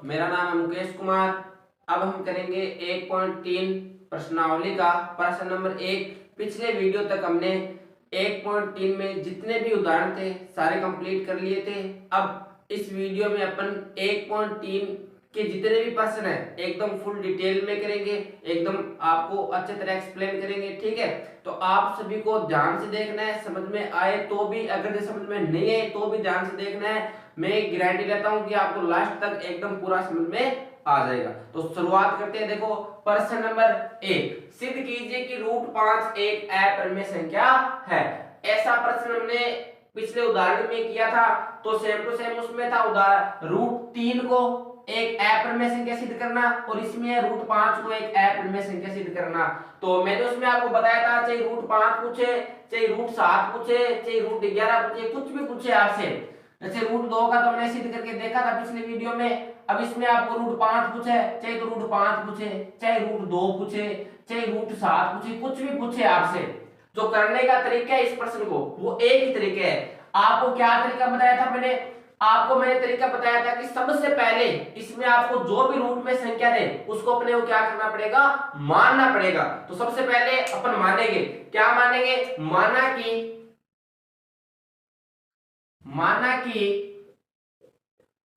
मेरा नाम है मुकेश कुमार। अब हम करेंगे 1.3 प्रश्नावली का प्रश्न नंबर 1। पिछले वीडियो तक हमने 1.3 में जितने भी उदाहरण थे सारे कंप्लीट कर लिए थे। अब इस वीडियो में अपन 1.3 के जितने भी प्रश्न है एकदम फुल डिटेल में करेंगे, एकदम आपको अच्छे तरह एक्सप्लेन करेंगे। ठीक है, तो आप सभी को ध्यान से देखना है, समझ में आए तो भी, अगर समझ में नहीं आए तो भी ध्यान से देखना है। मैं गारंटी लेता हूं कि आपको लास्ट तक एकदम पूरा समझ में आ जाएगा। तो शुरुआत करते हैं। देखो प्रश्न नंबर 1, सिद्ध कीजिए कि √5 एक अपरिमेय संख्या है। ऐसा प्रश्न हमने पिछले उदाहरण में किया था, तो सेम टू सेम उसमें था उदाहरण √3 को एक अपरिमेय संख्या सिद्ध करना, और इसमें है √5 को एक अपरिमेय संख्या सिद्ध करना। तो मैंने उसमें आपको बताया था, चाहे √5 पूछे, चाहे √7 पूछे, चाहे √11 पूछे, कुछ भी पूछे आपसे। जैसे √2 का तो हमने सिद्ध करके देखा था पिछले वीडियो में। अब इसमें आपको √5 पूछे, चाहे तो √5 पूछे, चाहे √2 पूछे, चाहे √7 पूछे, कुछ भी पूछे आपसे, जो करने का तरीका है इस प्रश्न को वो एक ही तरीका है। आपको क्या तरीका बताया था मैंने तरीका बताया था कि सबसे पहले इसमें आपको जो भी रूट में संख्या दे उसको अपने को क्या करना पड़ेगा, मानना पड़ेगा। तो सबसे पहले अपन मानेंगे, क्या मानेंगे, माना कि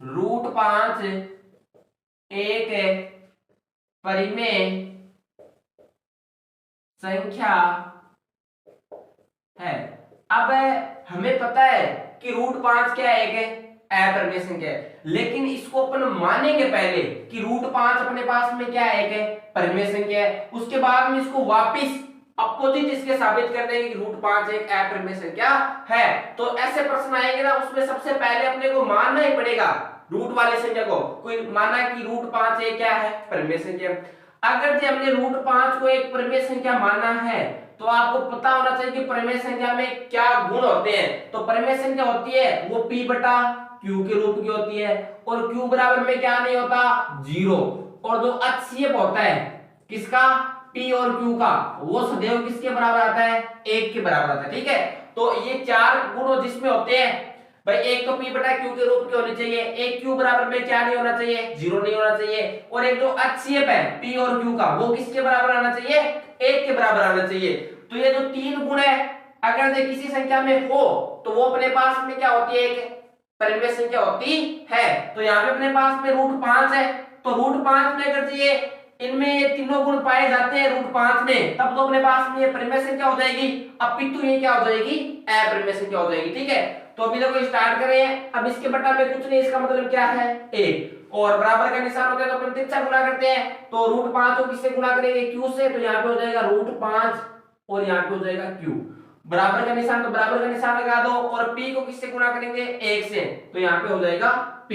√5 एक परिमेय संख्या है। अब हमें पता है कि √5 क्या है, एक अपरिमेय संख्या है, लेकिन इसको अपन मानेंगे पहले कि √5 अपने पास में क्या है, एक परिमेय संख्या है। उसके बाद में इसको वापिस अपोजिट इसके साबित कर देंगे कि √5 एक अपरिमेय संख्या है। तो ऐसे प्रश्न आएंगे ना, उसमें सबसे पहले अपने को मानना ही पड़ेगा रूट वाले संख्या को। कोई माना कि √5 एक क्या है, परिमेय संख्या। अगर जो हमने √5 को एक परिमेय संख्या माना है, तो आपको पता होना चाहिए कि परिमेय संख्या में क्या गुण होते हैं। तो परिमेय संख्या होती है वो p बटा q के रूप की होती है, और q बराबर में क्या नहीं होता, 0। और जो HCF होता है किसका, p और q का, वो सदैव किसके बराबर आता है, 1 के बराबर आता है। ठीक है, तो ये चार गुण जिसमें होते हैं भाई, एक तो p बटा q के रूप की होनी चाहिए, एक q बराबर में क्या नहीं होना चाहिए, 0 नहीं होना चाहिए, और एक जो HCF है p और q का, वो किसके बराबर आना चाहिए, 1 के बराबर आना चाहिए। तो ये जो तीन गुण है अगर से किसी संख्या में हो तो वो अपने पास में क्या होती है, एक परिमेय संख्या होती है। तो यहाँ पे अपने पास में √5 है, तो √5 में अगर ये इनमें ये तीनों गुण पाए जाते हैं √5 में, तब तो अपने पास में ये परिमेय संख्या हो जाएगी। अब पितु ये क्या हो जाएगी, अपरिमेय संख्या हो जाएगी। ठीक है, तो अभी देखो स्टार्ट करें। अब इसके बटा में कुछ नहीं, इसका मतलब क्या है, 1, और बराबर का निशान होता है तो अपन तिरछा गुणा करते हैं। तो √5 को किससे गुणा करेंगे, q से, तो यहाँ पे हो जाएगा √5 और यहाँ पे हो जाएगा q। बराबर का निशान, तो बराबर का निशान लगा दो, और p को किससे गुणा करेंगे, 1 से, तो यहाँ पे हो जाएगा p।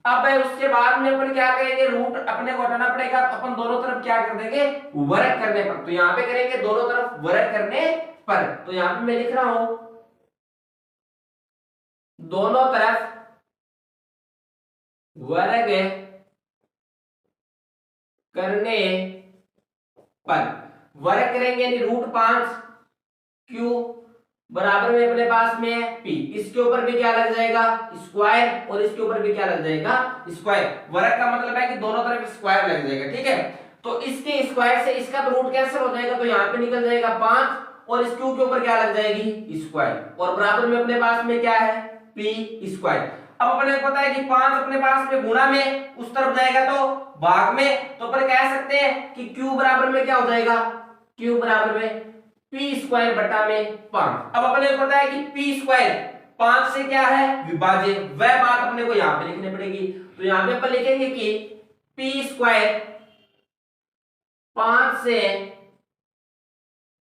अब उसके बाद में अपन क्या करेंगे, रूट अपने को हटाना पड़ेगा, तो अपन दोनों तरफ क्या कर देंगे, वर्ग करने पर। तो यहाँ पे करेंगे दोनों तरफ वर्ग करने पर। तो यहाँ पे मैं लिख रहा हूं दोनों तरफ वर्ग करने पर। वर्ग करेंगे यानी √5 q बराबर में अपने पास में है p, इसके ऊपर भी क्या लग जाएगा, स्क्वायर, और इसके ऊपर भी क्या लग जाएगा, स्क्वायर। वर्ग का मतलब है कि दोनों तरफ स्क्वायर लग जाएगा। ठीक है, तो इसके स्क्वायर से इसका तो रूट कैंसिल हो जाएगा, तो यहाँ पे निकल जाएगा 5, और इस q के ऊपर क्या लग जाएगी, स्क्वायर, और बराबर में अपने पास में क्या है, p स्क्वायर। अब अपने को पता है कि 5 अपने पास में गुणा में उस तरफ जाएगा तो भाग में, तो अपन कह सकते हैं कि q बराबर में क्या हो जाएगा, q बराबर में p स्क्वायर बटा में 5। अब अपने को पता है कि p स्क्वायर 5 से क्या है, विभाज्य, वह बात अपने को यहाँ पे लिखनी पड़ेगी। तो यहाँ पे अपन लिखेंगे कि p स्क्वायर 5 से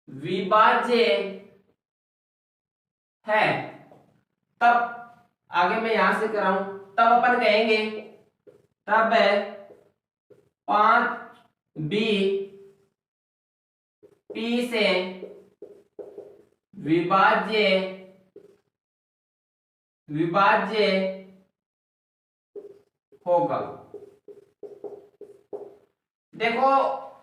विभाज्य है, तब आगे मैं यहां से कराऊं, तब अपन कहेंगे तब 5b p से विभाज्य होगा। देखो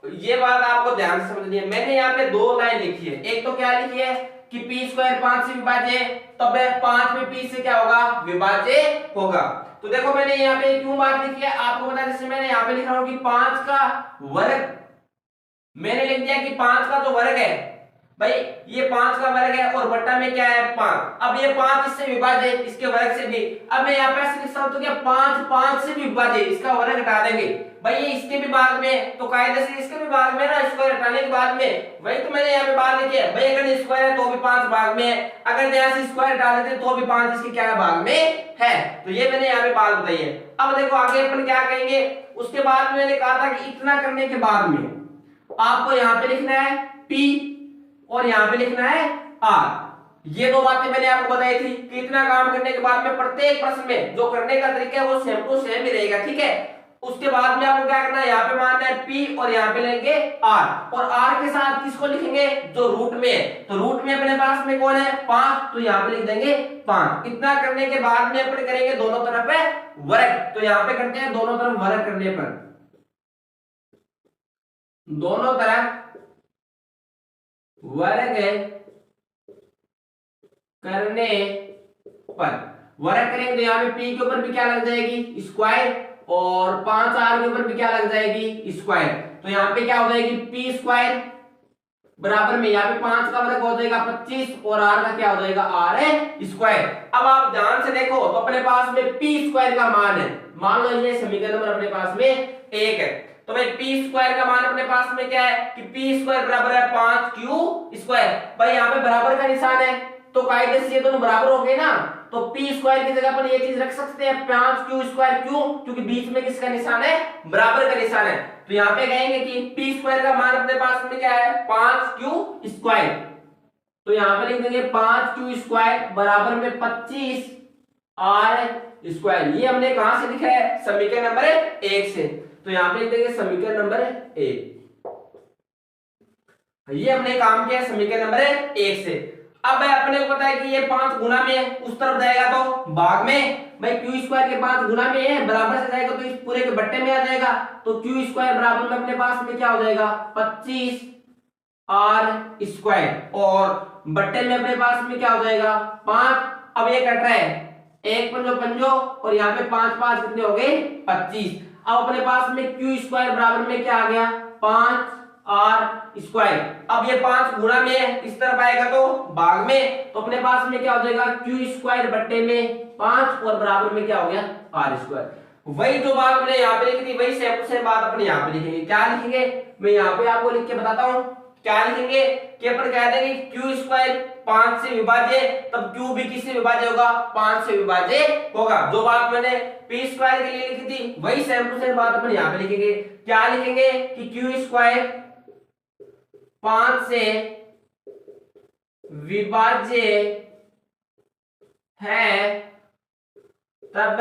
ये बात आपको ध्यान से समझनी है। मैंने यहाँ पे दो लाइन लिखी है, एक तो क्या लिखी है कि पी स्क्वायर 5 से विभाज्य, तब 5 में पी से क्या होगा, विभाज्य होगा। तो देखो मैंने यहाँ पे क्यों बात लिखी है आपको बता, जैसे मैंने यहाँ पे लिख रहा हूँ कि 5 का वर्ग, मैंने लिख दिया कि 5 का जो वर्ग है भाई, ये 5 का वर्ग है और बट्टा में क्या है 5। अब ये 5 इससे विभाज्य, इसके वर्ग से भी। अब मैं यहाँ पे ऐसे लिख सकता हूं तो क्या 5 5 से भी विभाज्य, इसका वर्ग हटा देंगे भाई, ये इसके भी भाग में, तो कायदे से इसके भी भाग में ना स्क्वायर हटाने के बाद में, वही तो मैंने यहाँ पे बात लिखी है भाई, अगर स्क्वायर है तो भी 5 भाग में है, अगर यहाँ से स्क्वायर हटा देते तो भी 5 इसके क्या भाग में है। तो ये मैंने यहाँ पे बात बताई है। अब देखो आगे अपन क्या कहेंगे, उसके बाद मैंने कहा था कि इतना करने के बाद में आपको यहाँ पे लिखना है P और यहाँ पे लिखना है R। ये दो बातें मैंने आपको बताई थी कि इतना काम करने के बाद में प्रत्येक प्रश्न में जो करने का तरीका है वो सेम टू सेम ही रहेगा, ठीक है। उसके बाद में आपको क्या करना है, यहाँ पे मानना है P और यहाँ पे लेंगे R, और R के साथ किसको लिखेंगे, जो रूट में है। तो रूट में अपने पास में कौन है 5, तो यहाँ पे लिख देंगे 5। इतना करने के बाद में अपन करेंगे दोनों तरफ है वर्ग, तो यहाँ पे करते हैं दोनों तरफ वर्ग करने पर, दोनों तरफ वर्ग करने पर, वर्ग करेंगे तो यहाँ पे P के ऊपर भी क्या लग जाएगी स्क्वायर, और 5R के ऊपर भी क्या लग जाएगी स्क्वायर। तो यहाँ पे क्या हो जाएगी P स्क्वायर बराबर में यहाँ पे 5 का वर्ग हो जाएगा 25 और R का क्या हो जाएगा R स्क्वायर। अब आप ध्यान से देखो तो अपने पास में P स्क्वायर का मान है, मान लो ये समीकरण नंबर अपने पास में 1 है, तो भाई P स्क्वायर का मान अपने पास में क्या है कि P स्क्वायर बराबर है 5Q स्क्वायर। भाई यहाँ पे बराबर का निशान है तो कायदे से ये दोनों बराबर हो गए ना, तो P स्क्वायर की जगह पर ये चीज रख सकते हैं 5Q स्क्वायर, क्यों, क्योंकि बीच में किसका निशान है, बराबर का निशान है। तो यहाँ पे कहेंगे कि P स्क्वायर का मान अपने पास में क्या है 5Q स्क्वायर, तो यहाँ पे लिख देंगे 5Q स्क्वायर बराबर में 25R स्क्वायर। ये हमने कहां से लिखा है, समीकरण नंबर 1 से, तो यहाँ पे लिख देंगे समीकरण नंबर 1। ये हमने काम किया समीकरण नंबर 1 से। अब भाई अपने को पता है कि ये 5 गुना में है, उस तरफ जाएगा तो भाग में, भाई Q स्क्वायर के 5 गुना में है, बराबर से जाएगा तो इस पूरे के बट्टे में आ जाएगा, तो Q स्क्वायर बराबर में अपने पास में क्या हो जाएगा 25R स्क्वायर, और बट्टे में अपने पास में क्या हो जाएगा 5। अब ये कट रहा है, एक पंजो पंजो और यहाँ पे 5 5 कितने हो गए 25। अब अपने पास में Q स्क्वायर बराबर में क्या आ गया 5R स्क्वायर। अब ये 5 गुणा में है, इस तरफ आएगा तो भाग में, तो अपने पास में क्या हो जाएगा Q स्क्वायर बट्टे में 5 और बराबर में क्या हो गया R स्क्वायर। वही जो बात हमने यहाँ पे लिखी थी वही सेम टू सेम बात अपने यहाँ पे लिखेंगे। क्या लिखेंगे, मैं यहाँ पे आपको लिख के बताता हूँ क्या लिखेंगे कि अपन कह देंगे Q स्क्वायर 5 से विभाज्य, तब Q भी किससे विभाज्य होगा 5 से विभाज्य होगा। जो बात मैंने P स्क्वायर के लिए लिखी थी वही सेम टू सेम बात अपन यहाँ पे लिखेंगे। क्या लिखेंगे कि Q स्क्वायर 5 से विभाज्य है, तब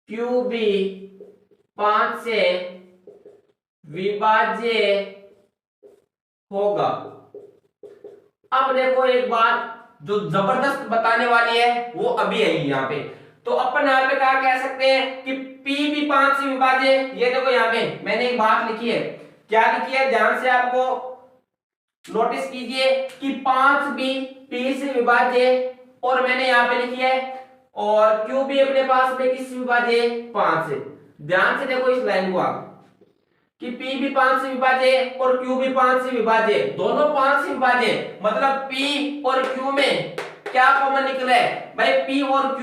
Q भी 5 से विभाज्य होगा। अब देखो एक बात जो जबरदस्त बताने वाली है वो अभी आई यहाँ पे, तो अपन यहाँ पे क्या कह सकते हैं कि P भी 5 से विभाज्य है। ये देखो यहाँ पे मैंने एक बात लिखी है, क्या लिखी है ध्यान से आपको नोटिस कीजिए कि 5 भी P से विभाज्य है, और मैंने यहाँ पे लिखी है और Q भी अपने पास में किस विभाज्य 5 से। ध्यान से देखो इस लाइन को आप कि P भी 5 से विभाज्य है और Q भी 5 से विभाज्य है, दोनों 5 से विभाज्य है, मतलब P और Q में क्या कॉमन निकला है भाई, P और Q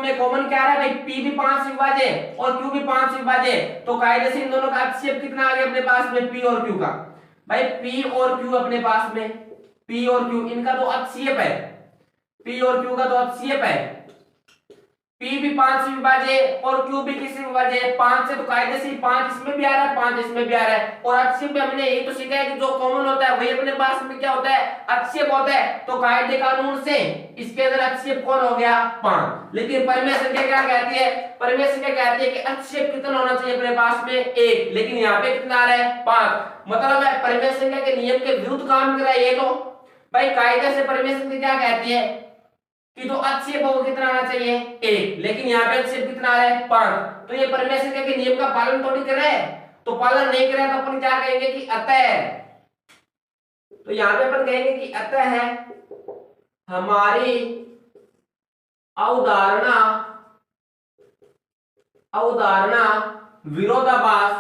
में कॉमन क्या है भाई, P भी 5 से विभाज्य है और Q भी 5 से विभाज्य है, तो कायदे से इन दोनों का HCF कितना आ गया अपने पास में P और Q का, भाई P और Q अपने पास में, P और Q इनका तो HCF है, P और Q का तो HCF है। P भी 5 से विभाज्य है और Q भी किससे विभाज्य है 5 से, तो कायदे से 5 इसमें भी आ रहा है 5 इसमें भी आ रहा है, और HCF में हमने यही तो सीखा है कि जो कॉमन होता है वही अपने पास में क्या होता है HCF होता है, तो कायदे कानून से इसके अंदर HCF कौन हो गया 5। लेकिन परिमेय संख्या क्या कहती है, परिमेय संख्या कहती है कि HCF कितना होना चाहिए अपने पास में 1, लेकिन यहाँ पे कितना आ रहा है 5, मतलब है परिमेय संख्या के नियम के विरुद्ध काम कर रहा है ये। तो भाई कायदे से परिमेय संख्या क्या कहती है कि तो HCF वो कितना आना चाहिए 1, लेकिन यहाँ पे HCF कितना आ रहा है 5, तो ये परिमेय संख्या के नियम का पालन थोड़ी कर रहा है। तो पालन नहीं करे तो अपन क्या कहेंगे कि अतः, तो यहां पे अपन कहेंगे कि अतः है हमारी अवधारणा, अवधारणा विरोधाभास,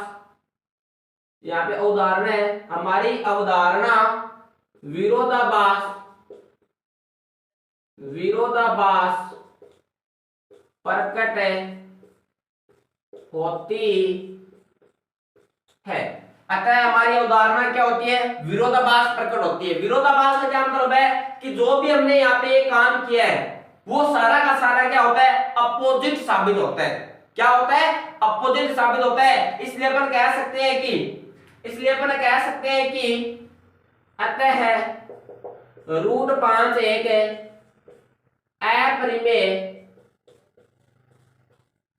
यहां पे अवधारणा है हमारी अवधारणा विरोधाभास, विरोधाभास प्रकट होती है। अतः हमारी अवधारणा क्या होती है, विरोधाभास प्रकट होती है। विरोधाभास का क्या मतलब है कि जो भी हमने यहाँ पे एक काम किया है वो सारा का सारा क्या होता है, अपोजिट साबित होता है। क्या होता है, अपोजिट साबित होता है। इसलिए अपन कह सकते हैं कि, इसलिए अपन कह सकते हैं कि अतः रूट 5 एक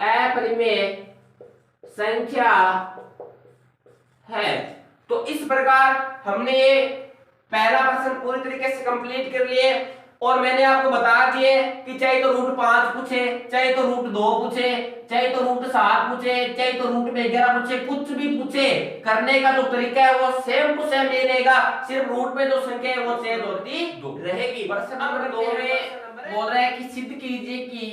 अपरिमेय संख्या है। तो इस प्रकार हमने ये पहला प्रश्न पूरी तरीके से कंप्लीट कर लिए और मैंने आपको बता दिए कि चाहे तो रूट 5 पूछे, चाहे तो रूट 2 पूछे, चाहे तो रूट 7 पूछे, चाहे तो रूट में 11 पूछे, कुछ भी पूछे, करने का जो तरीका है वो सेम टू सेम ही रहेगा, सिर्फ रूट में जो संख्या है वो चेंज होती रहेगी। प्रश्न नंबर 2 में बोल रहा है कि सिद्ध कीजिए कि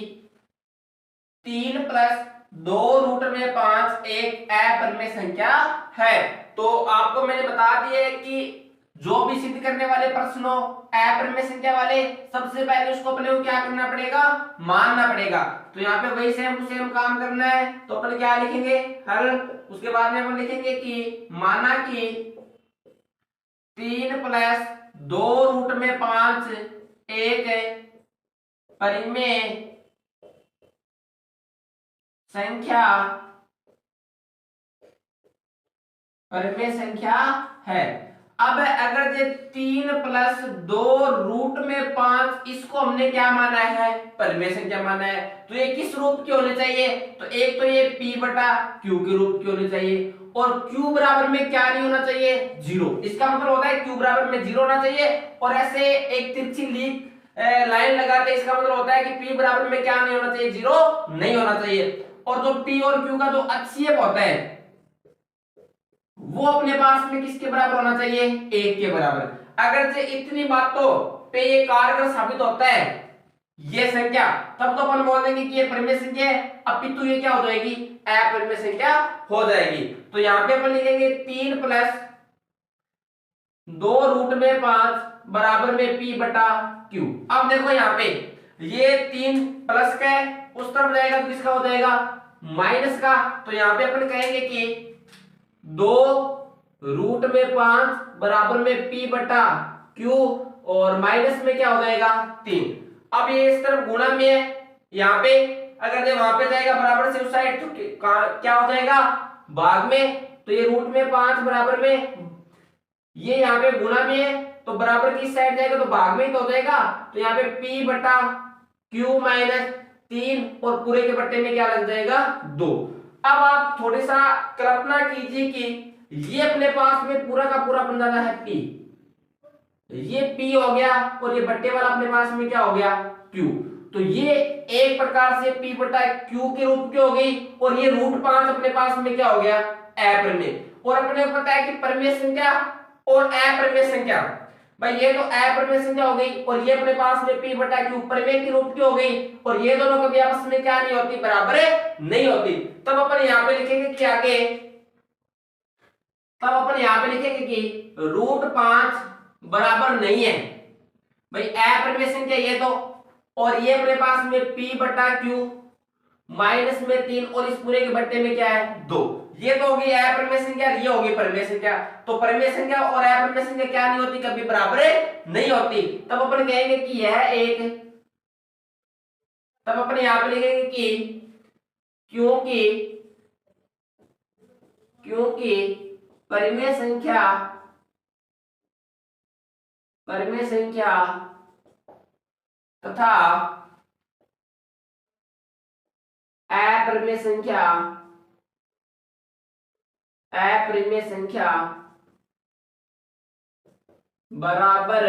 3 प्लस 2 रूट में 5 एक अपरिमेय संख्या है। तो आपको मैंने बता दिया है कि जो भी सिद्ध करने वाले प्रश्न हो अपरिमेय संख्या वाले, सबसे पहले उसको अपने को क्या करना पड़ेगा, मानना पड़ेगा। तो यहाँ पे वही सेम टू सेम काम करना है। तो अपन क्या लिखेंगे, हल। उसके बाद में अपन लिखेंगे कि माना कि 3 प्लस 2 रूट में 5 एक परिमेय संख्या, परिमेय संख्या है। अब अगर ये 3 प्लस 2 रूट में 5 इसको हमने क्या माना है, परिमेय संख्या माना है, तो ये किस रूप की होनी चाहिए, तो एक तो ये p बटा q के रूप की होनी चाहिए और q बराबर में क्या नहीं होना चाहिए, 0। इसका मतलब होता है q बराबर में 0 होना चाहिए। और ऐसे एक तिरछी लाइन लगाते इसका मतलब होता है कि p बराबर में क्या नहीं होना चाहिए, 0 नहीं होना चाहिए। और जो p और q का जो HCF होता है वो अपने पास में किसके बराबर होना चाहिए, 1 के बराबर। अगर से इतनी बातों पे ये कारगर साबित होता है ये संख्या, तब तो अपन बोल देंगे कि ये परिमेय संख्या है। अपितु ये क्या हो जाएगी, अपरिमेय संख्या हो जाएगी। तो यहाँ पे अपन लिखेंगे 3 प्लस 2 रूट में 5 बराबर में p बटा q। अब देखो यहाँ पे ये 3 प्लस का है, उस तरफ जाएगा तो किसका हो जाएगा, माइनस का। तो यहाँ पे अपन कहेंगे कि 2 रूट में 5 बराबर में p बटा q और माइनस में क्या हो जाएगा 3। अब ये इस तरफ गुणा में है, यहाँ पे अगर ये वहां पे जाएगा बराबर से उस साइड तो क्या हो जाएगा भाग में। तो ये रूट में 5 बराबर में, ये यहाँ पे गुणा में है तो बराबर की साइड जाएगा तो भाग में ही तो हो जाएगा। तो यहाँ पे p बटा q माइनस 3 और पूरे के बट्टे में क्या लग जाएगा 2। अब आप थोड़ी सा कल्पना कीजिए कि ये अपने पास में पूरा का पूरा बन जाता है p, ये p हो गया और ये बट्टे वाला अपने पास में क्या हो गया q। तो ये एक प्रकार से p बटा q के रूप की हो गई और ये रूट 5 अपने पास में क्या हो गया अपरिमेय। और अपने को पता है कि परिमेय संख्या और अपरिमेय संख्या, भाई ये तो अपरिमेय संख्या हो गई और ये अपने पास में p बटा q परिमेय के रूप की हो गई और ये दोनों कभी आपस में क्या नहीं होती, बराबर नहीं होती। तब अपन यहाँ पे लिखेंगे कि आगे, तब अपन यहाँ पे लिखेंगे कि रूट 5 बराबर नहीं है, भाई अपरिमेय संख्या ये तो, और ये अपने पास में p बटा q माइनस में 3 और इस पूरे के बट्टे में क्या है 2। ये तो होगी अपरिमेय संख्या, ये होगी परिमेय संख्या। तो परिमेय संख्या और अपरिमेय संख्या क्या नहीं होती, कभी बराबर नहीं होती। तब अपन कहेंगे कि यह एक, तब अपन यहां पे लिखेंगे कि क्योंकि, क्योंकि परिमेय संख्या, परिमेय संख्या तथा अपरिमेय संख्या, अपरिमेय संख्या बराबर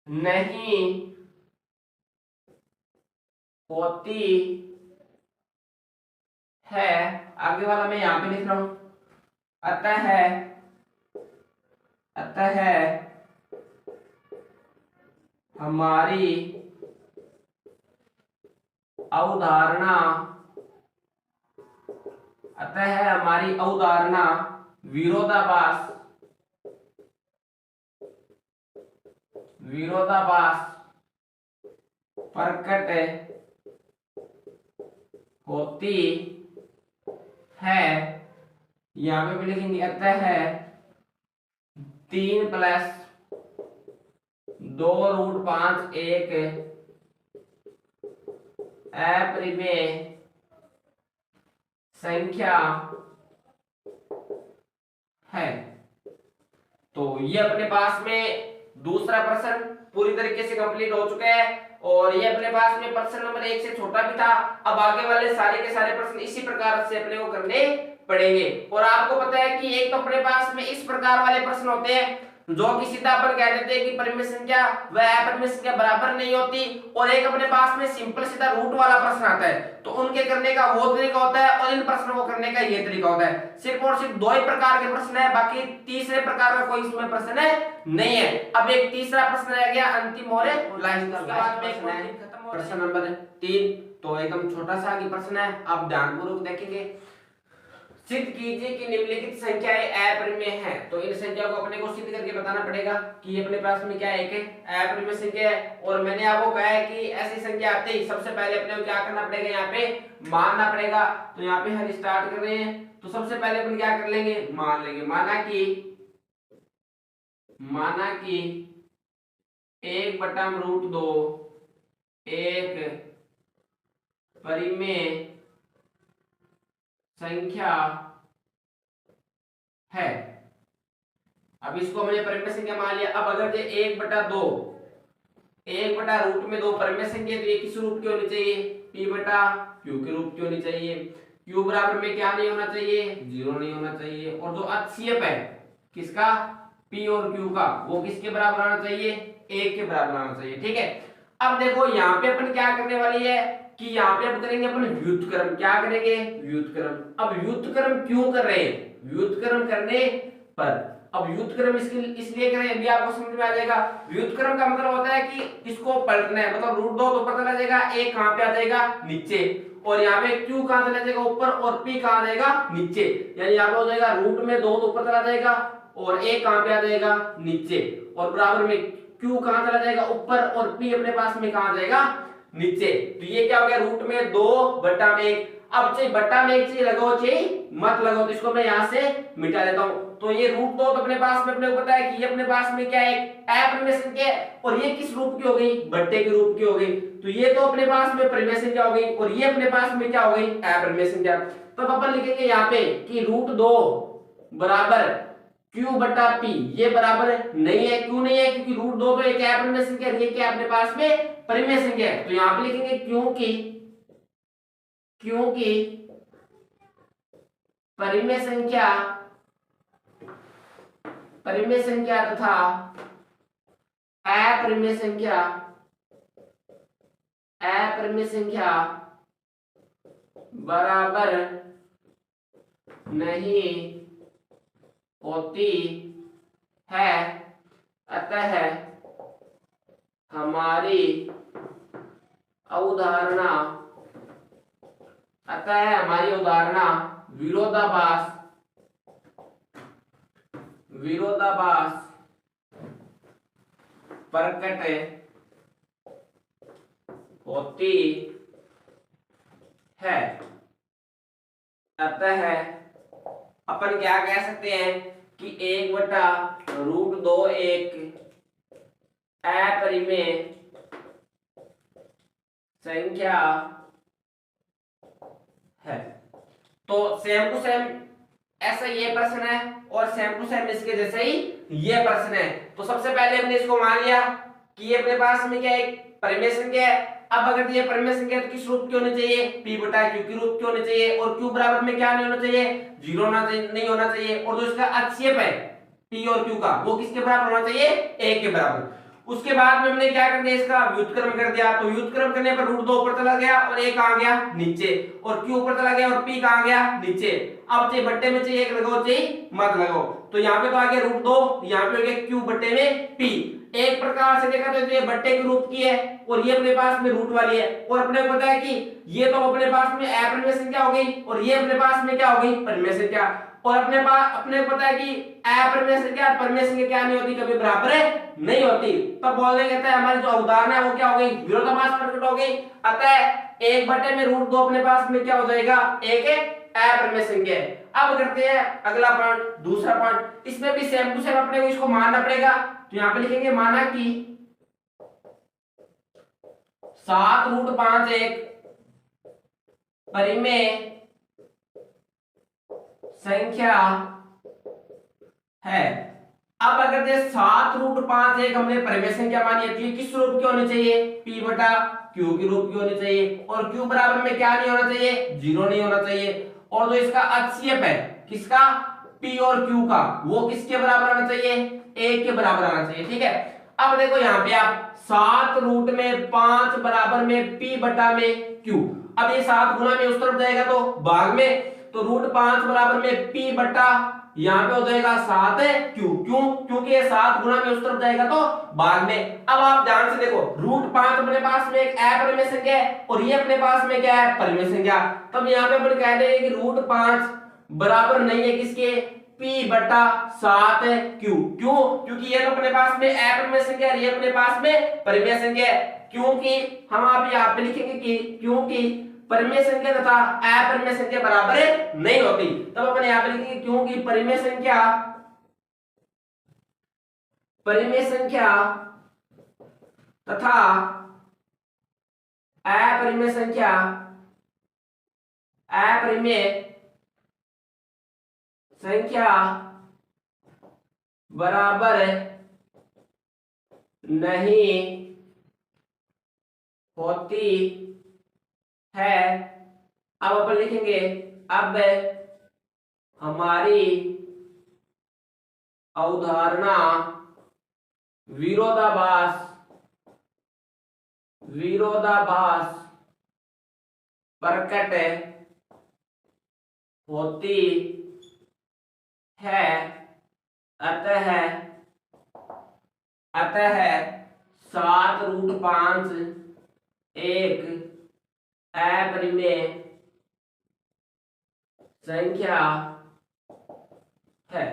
नहीं होती है, आगे वाला मैं यहाँ पे लिख रहा हूं, अतः हमारी अवधारणा विरोधाभास प्रकट होती है। यहां पे भी लिखेंगे अतः 3 + 2√5 एक अपरिमेय संख्या है। तो ये अपने पास में दूसरा प्रश्न पूरी तरीके से कंप्लीट हो चुका है और ये अपने पास में प्रश्न नंबर 1 से छोटा भी था। अब आगे वाले सारे के सारे प्रश्न इसी प्रकार से अपने को करने पड़ेंगे। और आपको पता है कि एक तो अपने पास में इस प्रकार वाले प्रश्न होते हैं जो कि सीधा अपन कह देते हैं कि परिमेय संख्या व अपरिमेय संख्या बराबर नहीं होती, और एक अपने पास में सिंपल सीधा रूट वाला प्रश्न आता है। तो उनके करने का वो तरीका होता है और इन प्रश्नों को करने का ये तरीका होता है। सिर्फ और सिर्फ 2 ही प्रकार के प्रश्न है, बाकी तीसरे प्रकार का कोई इसमें प्रश्न नहीं है। अब एक तीसरा प्रश्न रह गया अंतिम और प्रश्न नंबर 3। तो एकदम छोटा सा ही प्रश्न है, आप ध्यानपूर्वक देखेंगे। सिद्ध कीजिए कि निम्नलिखित संख्याएं अपरिमेय हैं। तो इन संख्याओं को अपने को सिद्ध करके बताना पड़ेगा कि ये अपने पास में क्या है, एक अपरिमेय संख्या है। और मैंने आपको कहा है कि ऐसी संख्या आते ही सबसे पहले अपने को क्या करना पड़ेगा, यहाँ पे मानना पड़ेगा। तो यहाँ पे हम स्टार्ट कर रहे हैं, तो सबसे पहले अपन क्या कर लेंगे, मान लेंगे। माना कि 1/√2 एक परिमेय संख्या है। अब इसको मैंने परिमेय संख्या मान लिया। अब अगर ये 1/2 1/√2 परिमेय संख्या, तो ये किस रूप की होनी चाहिए, p/q के रूप की होनी चाहिए। q बराबर में क्या नहीं होना चाहिए, 0 नहीं होना चाहिए। और जो HCF है किसका, p और q का, वो किसके बराबर आना चाहिए, 1 के बराबर आना चाहिए। ठीक है। अब देखो यहाँ पे अपन क्या करने वाली है कि यहाँ पे अब करेंगे अपन व्युत्क्रम। क्या करेंगे, व्युत्क्रम। अब व्युत्क्रम क्यों कर रहे हैं, व्युत्क्रम करने पर, अब व्युत्क्रम इसलिए करें, अभी आपको समझ में आ जाएगा। व्युत्क्रम का मतलब होता है कि इसको पलटना है, मतलब √2 तो ऊपर चला जाएगा, 1 कहां पे आ जाएगा, नीचे। और यहाँ पे q कहां चला जाएगा, ऊपर, और p कहां आ जाएगा, नीचे। यानी यहाँ पे हो जाएगा √2 तो ऊपर चला जाएगा और 1 कहां पे आ जाएगा, नीचे। और बराबर में q कहां चला जाएगा, ऊपर, और p अपने पास में कहां आ जाएगा, नीचे। तो ये क्या हो गया, √2/1। अब चाहे बट्टा में 1 चाहिए लगाओ, चाहे मत लगाओ, तो इसको मैं यहां से मिटा देता हूं। तो ये √2 तो अपने पास में अपने को पता है कि ये अपने पास में क्या है, अपरिमेय संख्या है। और ये किस रूप की हो गई, बट्टे के रूप की हो गई। तो ये तो अपने पास में परिमेय संख्या हो गई और ये अपने पास में क्या हो गई, अपरिमेय संख्या। तो अपन लिखेंगे यहाँ पे कि √2 बराबर q/p। ये बराबर नहीं है, क्यों नहीं है, क्योंकि √2 तो एक अपरिमेय संख्या है, ये क्या अपने पास में परिमेय संख्या है। तो यहां पे लिखेंगे क्योंकि परिमेय संख्या तथा अपरिमेय संख्या बराबर नहीं होती है, अतः हमारी अवधारणा विरोधाभास प्रकट होती है। अतः अपन क्या कह सकते हैं कि 1/√2 एक अपरिमेय संख्या है। तो सेम टू सेम ऐसा ये प्रश्न है और सेम टू सेम इसके जैसे ही ये प्रश्न है। तो सबसे पहले हमने इसको मान लिया कि ये अपने पास में क्या है, परिमेय संख्या है। अब अगर ये परिमेय संख्या तो किस रूप की होनी चाहिए, p/q के रूप की होनी चाहिए। और q बराबर में क्या नहीं होना चाहिए, 0 नहीं होना चाहिए। और जो इसका HCF है p और q का, वो किसके बराबर होना चाहिए, 1 के बराबर। उसके बाद में हमने क्या कर दिया, इसका व्युत्क्रम कर दिया। तो व्युत्क्रम करने पर रूट 2 ऊपर चला गया और a कहां गया, नीचे, और q ऊपर चला गया और p कहां गया, नीचे। अब चाहे बट्टे में चाहिए 1 लगाओ चाहे मत लगाओ। तो यहाँ पे तो आ गया रूट 2, यहाँ पे हो गया q बट्टे में p। एक प्रकार से देखा तो ये बट्टे के रूप की है और ये अपने पास में रूट वाली है। और अपने को पता है कि ये तो अपने पास में अपरिमेय संख्या हो गई और ये अपने पास में क्या हो गई, परिमेय संख्या। और अपने को पता है कि अपरिमेय संख्या और परिमेय संख्या क्या नहीं होती, कभी बराबर नहीं होती। तब बोलने कहता है हमारी जो अवधारणा है वो क्या हो गई, विरोधाभास प्रकट हो गई। अतः 1 बटे में रूट 2 अपने पास में क्या हो जाएगा, एक अपरिमेय संख्या है। अब करते हैं अगला पॉइंट, दूसरा पॉइंट। इसमें भी सेम टू सेम अपने को इसको मानना पड़ेगा। तो यहाँ पे लिखेंगे माना कि 7 रूट 5 एक परिमेय संख्या है। अब अगर ये 7 रूट 5 एक हमने परिमेय संख्या मानी है तो ये किस रूप की होनी चाहिए, p बटा q के रूप की होनी चाहिए। और q बराबर में क्या नहीं होना चाहिए, 0 नहीं होना चाहिए। और जो इसका HCF है किसका, p और q का, वो किसके बराबर आना चाहिए, 1 के बराबर आना चाहिए। ठीक है। अब देखो यहाँ पे आप 7 रूट में 5 बराबर में p बटा में q। अब ये 7 गुना में उस तरफ जाएगा तो भाग में, तो रूट 5 बराबर में p बटा यहाँ पे हो जाएगा 7 है q। क्यों, क्योंकि ये 7 गुना में उस तरफ जाएगा तो भाग में। अब आप ध्यान से देखो, रूट 5 अपने पास में एक अपरिमेय संख्या है और ये अपने पास में क्या है, परिमेय संख्या। तब यहाँ पे अपन कह देंगे कि रूट 5 बराबर नहीं है किसके, p बटा 7 है q। क्यों, क्योंकि ये तो अपने पास में अपरिमेय संख्या है, ये अपने पास में परिमेय संख्या है। क्योंकि हम आप यहाँ पे लिखेंगे कि क्योंकि परिमेय संख्या तथा अपरिमेय संख्या बराबर नहीं होती। तब अपन यहाँ पे लिखेंगे क्योंकि परिमेय संख्या तथा अपरिमेय संख्या बराबर नहीं होती है। अब अपन लिखेंगे अब हमारी अवधारणा विरोधाभास प्रकट होती है। अतः 7 रूट 5 एक अपरिमेय संख्या है।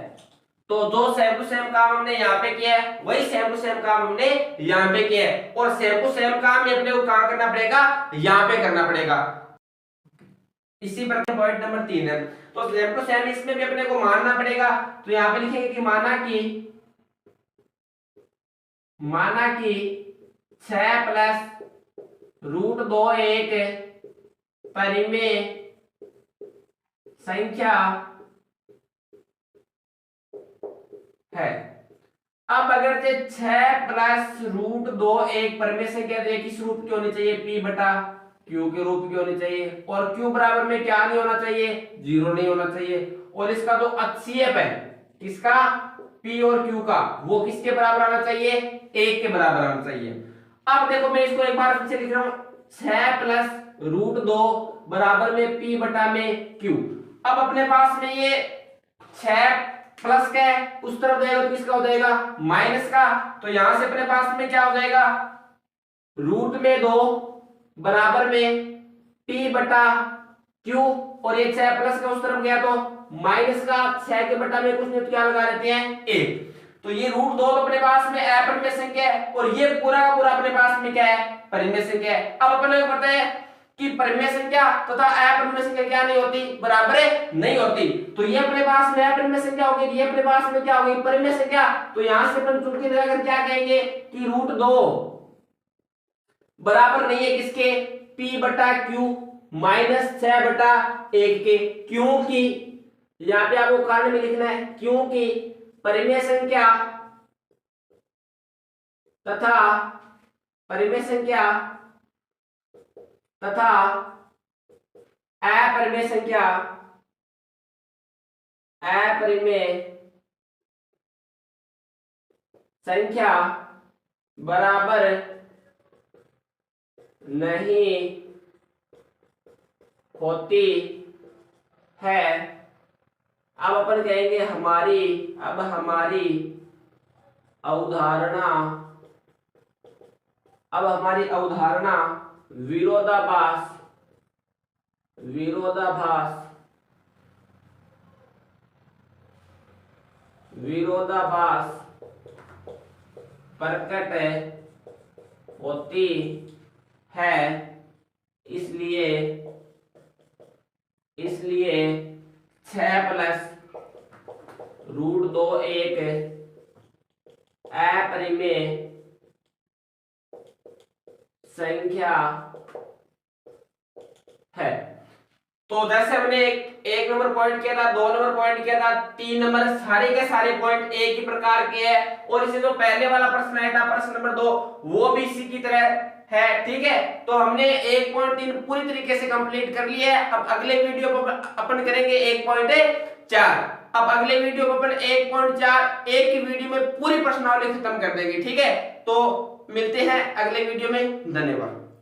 तो जो सेम टू सेम काम हमने यहाँ पे किया है वही सेम टू सेम काम हमने यहाँ पे किया है। और सेम टू सेम काम अपने को कहाँ करना पड़ेगा, यहाँ पे करना पड़ेगा। इसी प्रकार पॉइंट नंबर 3 है। तो सेम टू सेम इसमें भी अपने को मानना पड़ेगा। तो यहाँ पे लिखेंगे कि माना कि 6 प्लस रूट 2 एक परिमेय संख्या है। अब अगर 6 प्लस रूट 2 एक परिमेय संख्या तो किस रूप की होनी चाहिए, p बटा q के रूप की होनी चाहिए। और q बराबर में क्या नहीं होना चाहिए, 0 नहीं होना चाहिए। और इसका जो HCF है किसका, p और q का, वो किसके बराबर आना चाहिए, 1 के बराबर आना चाहिए। अब देखो मैं इसको एक बार फिर से लिख रहा हूं, 6 प्लस रूट 2 बराबर में p बटा में q। अब अपने पास में ये 6 प्लस का है, उस तरफ जाएगा तो किसका हो जाएगा, माइनस का। तो यहां से अपने पास में क्या हो जाएगा, रूट में 2 बराबर में p बटा q। और ये 6 प्लस का उस तरफ गया तो माइनस का, 6 के बटा में कुछ नहीं तो क्या लगा देते हैं, 1। तो ये रूट 2 तो अपने पास में अपरिमेय संख्या है और ये पूरा का पूरा अपने पास में क्या है, परिमेय संख्या है। अब अपने को पता है कि परिमेय संख्या तथा अपरिमेय संख्या क्या नहीं होती, बराबर नहीं होती। तो ये अपने पास में अपरिमेय संख्या होगी, ये अपने पास में क्या होगी, परिमेय संख्या। तो यहां से अपन चुटकी लगाकर क्या कहेंगे कि रूट 2 बराबर नहीं है किसके, p बटा q माइनस 6 बटा 1 के। क्योंकि यहाँ पे आपको कारण में लिखना है, क्योंकि परिमेय संख्या तथा अपरिमेय संख्या बराबर नहीं होती है। अब अपन कहेंगे हमारी अवधारणा, विरोधाभास प्रकट होती है। इसलिए 6+√2 एक अपरिमेय संख्या है। तो जैसे हमने एक नंबर पॉइंट किया था, 2 नंबर पॉइंट किया था, 3 नंबर, सारे के सारे पॉइंट एक ही प्रकार के हैं। और इसे जो पहले वाला प्रश्न आया था, प्रश्न नंबर 2, वो भी इसी की तरह है। ठीक है, तो हमने 1.3 पूरी तरीके से कंप्लीट कर लिया है। अब अगले वीडियो पर अपन करेंगे 1.4। अब अगले वीडियो में अपन 1.4 एक ही वीडियो में पूरी प्रश्नावली खत्म कर देंगे। ठीक है, तो मिलते हैं अगले वीडियो में। धन्यवाद।